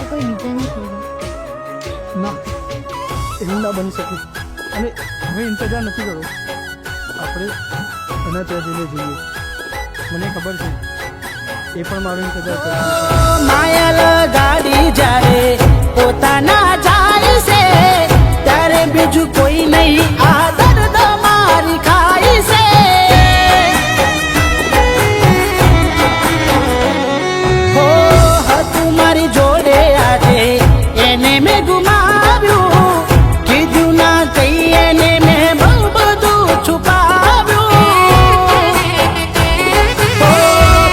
તો કોઈ બીજાને ખોરું. ના, એવું ના બની શકે. અને હવે ઇંતજાર નથી કરવો. આપણે એના ત્યાં જઈને જોઈએ. મને ખબર છે એ પણ મારો ઇંતજાર કરશે. માયલ ગાડી જ્યારે પોતાના જાય છે ત્યારે બીજું કોઈ નહીં આ દર્દ મારી ખાઈ છે. હો હતું મારી જોડે આજે એને મેં ગુમાવ્યું. કીધું ના કઈ એને મેં બહુ બધું છુપાવ્યું. હો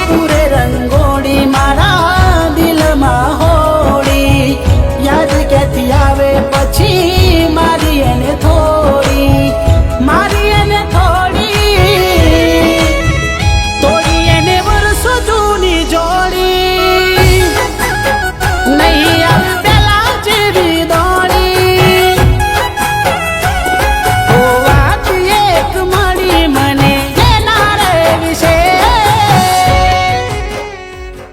પૂરે રંગોળી મારા દિલમાં હોળી યાદ ક્યાંથી આવે પછી મારી એને થોડી તોડી એને વર્ષો જૂની જોડી નહીં આવે પેલા જેવી દોડી. ઓ વાત એક મળી મને એના રે વિશે.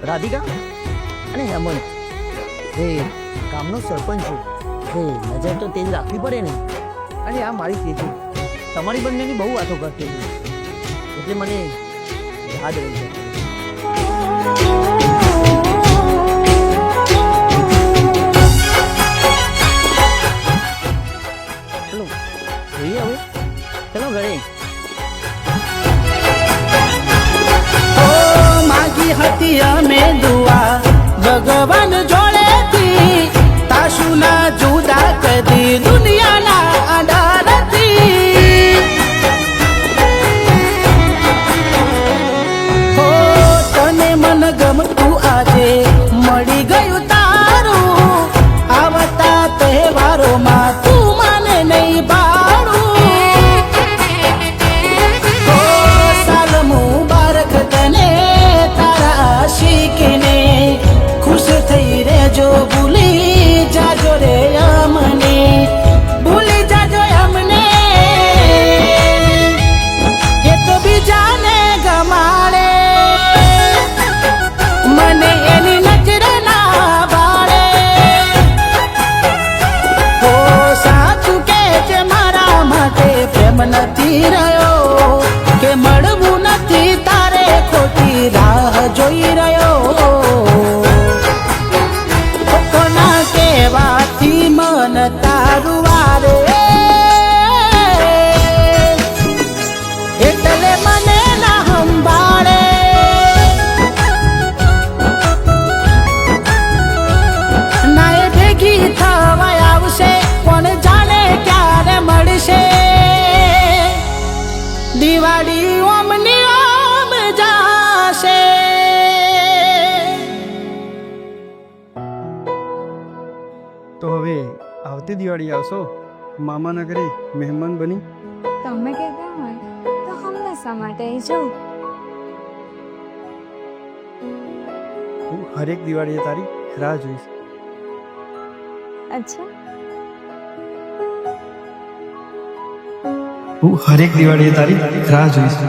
રાધિકા અને હેમંત એ ગામનો સરપંચ છે. નજર તો તેજ રાખવી પડે ને. અને આ મારી તેજી તમારી બંનેની બહુ વાતો કરતી હતી એટલે મને યાદ રહી જાય. ચલો જોઈએ હવે. ચલો ઘરે. ઓ માગી હતી અમે દુઆ ભગવાન જોડેથી તાશું ના જુદા કદી દુનિયાના આડારથી. હો તને મન ગમતું આજે મળી ગયું તારું. આવતા તહેવારોમાં તું મને નહીં ભાડું. હો સાલ મુબારક તને તારા આશિકને ખુશ થઈ રેજો ભૂલી જાજો રે અમને. ભૂલી જાજો અમને એક બીજાને ગમાડે મને એની નજર ના બાળે. હો સાચું કે છે મારા માટે પ્રેમ નથી રહ્યો કે મળવું નથી તારે ખોટી રાહ જોઈ રહ્યો. કોના કેવાથી મન તારું વારે એટલે મને ના સંભાળે. ના એ ભેગી થવા આવશે કોણ જાણે ક્યારે મળશે. દિવાળી ઓમની ઓમ જાશે. તો હવે આવતી દિવાળી આવશો મામાના ઘરે મહેમાન બની. તમે કહેતા હોય તો હંમેશા માટે અહીં જવું. હું હરેક દિવાળીએ તારી રાહ જોઈશ. અચ્છા, હું હરેક દિવાળીએ તારી રાહ જોઈશ.